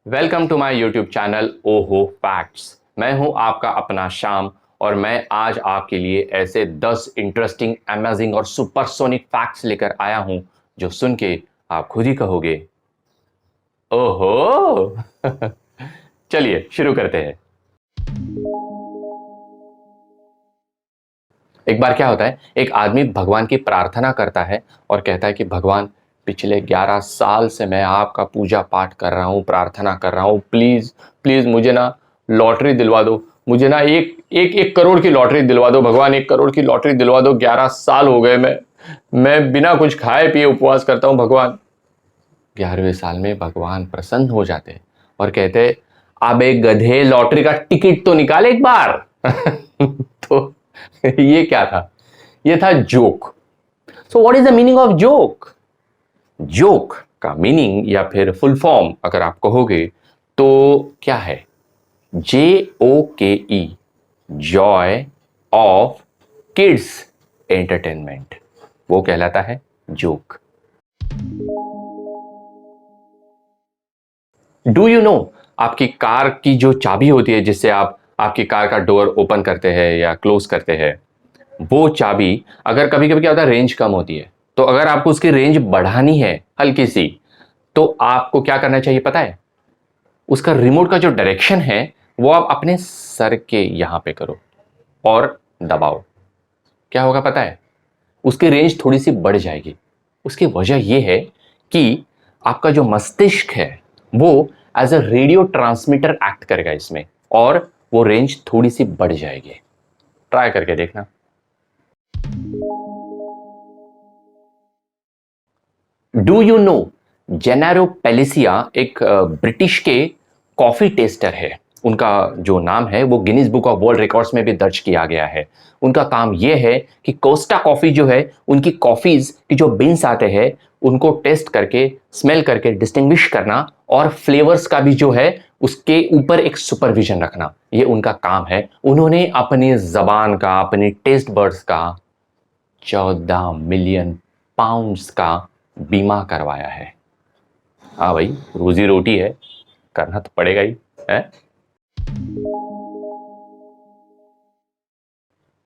Welcome to my YouTube channel ओहो facts. मैं हूं आपका अपना शाम और मैं आज आपके लिए ऐसे 10 इंटरेस्टिंग, अमेजिंग और सुपरसोनिक फैक्ट्स लेकर आया हूं जो सुन के आप खुद ही कहोगे ओहो। चलिए शुरू करते हैं। एक बार क्या होता है, एक आदमी भगवान की प्रार्थना करता है और कहता है कि भगवान, पिछले 11 साल से मैं आपका पूजा पाठ कर रहा हूँ, प्रार्थना कर रहा हूँ, प्लीज प्लीज मुझे ना लॉटरी दिलवा दो। मुझे ना एक करोड़ की लॉटरी दिलवा दो भगवान, 1 करोड़ की लॉटरी दिलवा दो। 11 साल हो गए मैं बिना कुछ खाए पिए उपवास करता हूँ भगवान। 11वें साल में भगवान प्रसन्न हो जाते हैं और कहते हैं, अब एक गधे लॉटरी का टिकट तो निकाल एक बार। तो ये क्या था? ये था joke. So what is the meaning of joke? Joke का मीनिंग या फिर फुल फॉर्म अगर आप कहोगे तो क्या है? JOKE, Joy of kids entertainment, वो कहलाता है जोक। डू यू नो, आपकी कार की जो चाबी होती है जिससे आप आपकी कार का डोर ओपन करते हैं या क्लोज करते हैं, वो चाबी अगर कभी कभी क्या होता है, रेंज कम होती है, तो अगर आपको उसकी रेंज बढ़ानी है हल्की सी, तो आपको क्या करना चाहिए पता है? उसका रिमोट का जो डायरेक्शन है वो आप अपने सर के यहां पे करो और दबाओ। क्या होगा पता है? उसकी रेंज थोड़ी सी बढ़ जाएगी। उसकी वजह यह है कि आपका जो मस्तिष्क है वो as a radio transmitter act करेगा इसमें, और वो रेंज थोड़ी सी बढ़ जाएगी। ट्राई करके देखना। डू यू नो, जेनारो पेलिसिया एक ब्रिटिश के कॉफी टेस्टर है। उनका जो नाम है वो Guinness book of world records में भी दर्ज किया गया है। उनका काम यह है कि कोस्टा कॉफी जो है, उनकी कॉफीज की जो बीन्स आते हैं उनको टेस्ट करके, स्मेल करके डिस्टिंग्विश करना, और फ्लेवर्स का भी जो है उसके ऊपर एक सुपरविजन रखना, ये उनका काम है। उन्होंने अपनी जबान का, अपनी टेस्ट बर्ड्स का 14 मिलियन पाउंड्स का बीमा करवाया है। हाँ भाई, रोजी रोटी है, करना तो पड़ेगा ही है।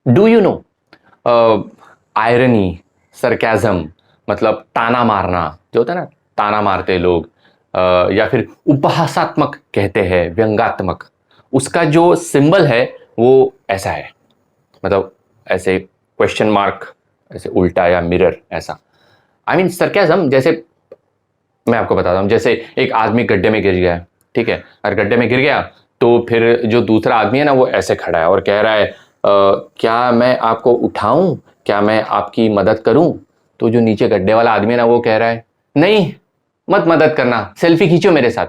Do you know, irony, sarcasm, मतलब ताना मारना जो होता है ना, ताना मारते लोग, या फिर उपहासात्मक कहते हैं, व्यंगात्मक, उसका जो सिंबल है वो ऐसा है, मतलब ऐसे क्वेश्चन मार्क, ऐसे उल्टा या मिरर ऐसा। आई मीन सरकाजम, जैसे मैं आपको बताता हूँ, जैसे एक आदमी गड्ढे में गिर गया, ठीक है, और गड्ढे में गिर गया तो फिर जो दूसरा आदमी है ना वो ऐसे खड़ा है और कह रहा है, क्या मैं आपको उठाऊं, क्या मैं आपकी मदद करूं? तो जो नीचे गड्ढे वाला आदमी है ना वो कह रहा है, नहीं, मत मदद करना, सेल्फी खींचो मेरे साथ।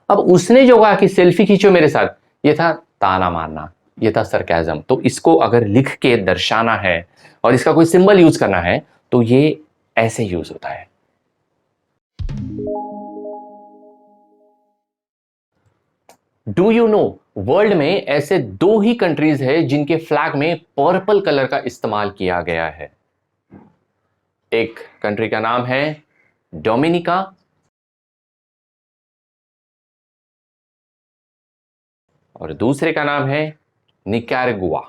अब उसने जो कहा कि सेल्फी खींचो मेरे साथ, ये था ताना मारना, ये था सरकाजम। तो इसको अगर लिख के दर्शाना है और इसका कोई सिंबल यूज करना है तो ये ऐसे यूज होता है। डू यू नो, वर्ल्ड में ऐसे 2 ही कंट्रीज है जिनके फ्लैग में पर्पल कलर का इस्तेमाल किया गया है। एक कंट्री का नाम है डोमिनिका और दूसरे का नाम है Nicaragua.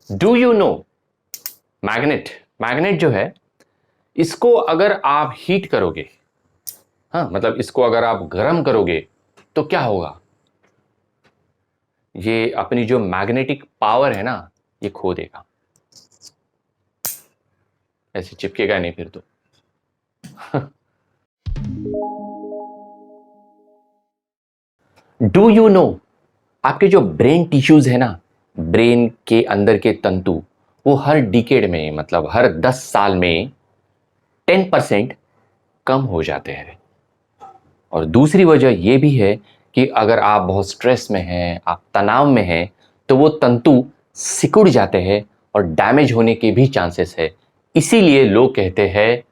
Do you know, magnet, magnet जो है, इसको अगर आप हीट करोगे, हाँ मतलब इसको अगर आप गर्म करोगे तो क्या होगा? ये अपनी जो मैग्नेटिक पावर है ना, ये खो देगा, ऐसे चिपकेगा नहीं फिर तो। डू यू नो, आपके जो ब्रेन टिश्यूज है ना, ब्रेन के अंदर के तंतु, वो हर डिकेड में, मतलब हर 10 साल में 10% कम हो जाते हैं। और दूसरी वजह यह भी है कि अगर आप बहुत स्ट्रेस में हैं, आप तनाव में हैं, तो वो तंतु सिकुड़ जाते हैं और डैमेज होने के भी चांसेस है। इसीलिए लोग कहते हैं,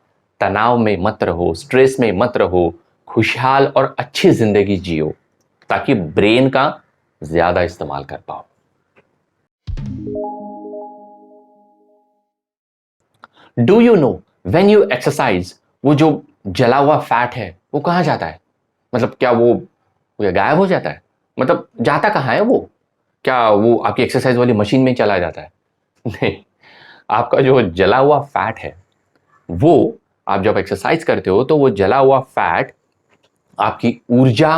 तनाव में मत रहो, स्ट्रेस में मत रहो, खुशहाल और अच्छी जिंदगी जियो, ताकि ब्रेन का ज्यादा इस्तेमाल कर पाओ। Do you know when you exercise, वो जो जला हुआ फैट है वो कहाँ जाता है? मतलब क्या वो गायब हो जाता है? मतलब जाता कहाँ है वो? क्या वो आपकी एक्सरसाइज वाली मशीन में चला जाता है? नहीं, आपका जो जला हुआ फैट है वो, आप जब एक्सरसाइज करते हो तो वो जला हुआ फैट आपकी ऊर्जा,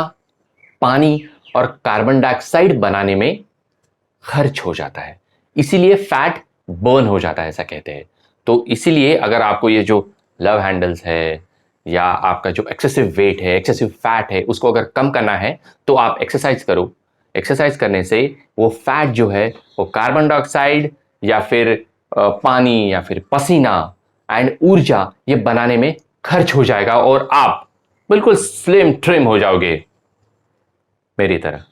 पानी और कार्बन डाइऑक्साइड बनाने में खर्च हो जाता है, इसीलिए फैट बर्न हो जाता है, ऐसा कहते हैं। तो इसीलिए अगर आपको ये जो लव हैंडल्स है या आपका जो एक्सेसिव वेट है, एक्सेसिव फैट है, उसको अगर कम करना है तो आप एक्सरसाइज करो। एक्सरसाइज करने से वो फैट जो है वो कार्बन डाइऑक्साइड या फिर पानी या फिर पसीना एंड ऊर्जा ये बनाने में खर्च हो जाएगा और आप बिल्कुल स्लिम ट्रिम हो जाओगे मेरी तरह।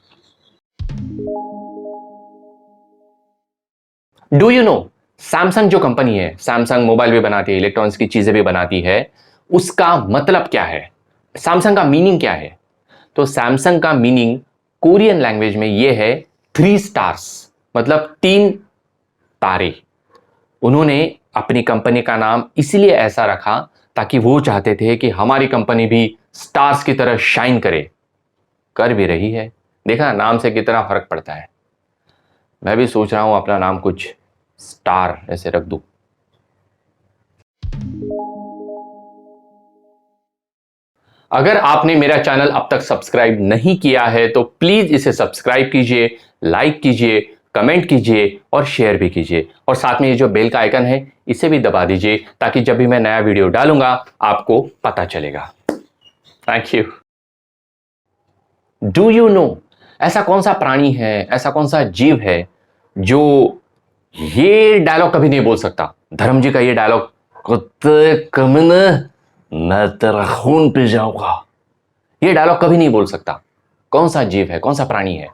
डू यू नो सैमसंग जो कंपनी है, सैमसंग मोबाइल भी बनाती है, इलेक्ट्रॉनिक्स की चीजें भी बनाती है, उसका मतलब क्या है? सैमसंग का मीनिंग क्या है? तो सैमसंग का मीनिंग कोरियन लैंग्वेज में यह है 3 स्टार्स, मतलब 3 तारे। उन्होंने अपनी कंपनी का नाम इसलिए ऐसा रखा ताकि वो चाहते थे कि हमारी कंपनी भी स्टार्स की तरह शाइन करे। कर भी रही है। देखा नाम से कितना फर्क पड़ता है। मैं भी सोच रहा हूं अपना नाम कुछ स्टार ऐसे रख दूं। अगर आपने मेरा चैनल अब तक सब्सक्राइब नहीं किया है तो प्लीज इसे सब्सक्राइब कीजिए, लाइक कीजिए, कमेंट कीजिए और शेयर भी कीजिए, और साथ में ये जो बेल का आइकन है इसे भी दबा दीजिए ताकि जब भी मैं नया वीडियो डालूंगा आपको पता चलेगा। Thank you. Do you know ऐसा कौन सा प्राणी है, ऐसा कौन सा जीव है जो ये डायलॉग कभी नहीं बोल सकता? धर्म जी का ये डायलॉग, कुत्ते कमीने मैं तेरा खून पी जाऊंगा, ये डायलॉग कभी नहीं बोल सकता। कौन सा जीव है, कौन सा प्राणी है?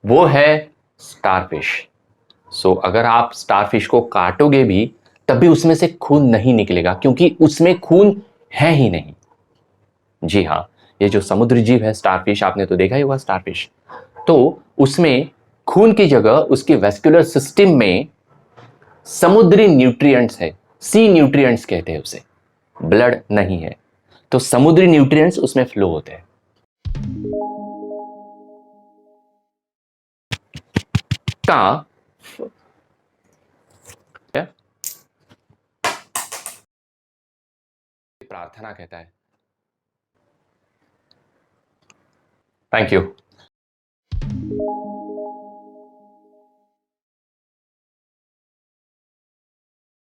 वो है स्टारफिश। सो अगर आप स्टारफिश को काटोगे भी तब भी उसमें से खून नहीं निकलेगा क्योंकि उसमें खून है ही नहीं। जी हाँ, ये जो समुद्री जीव है स्टारफिश, आपने तो देखा ही होगा स्टारफिश, तो उसमें खून की जगह उसकी वेस्कुलर सिस्टम में समुद्री न्यूट्रिएंट्स है, सी न्यूट्रिएंट्स कहते हैं उसे, ब्लड नहीं है। तो समुद्री न्यूट्रिएंट्स उसमें फ्लो होते हैं। का प्रार्थना कहता है। Thank you.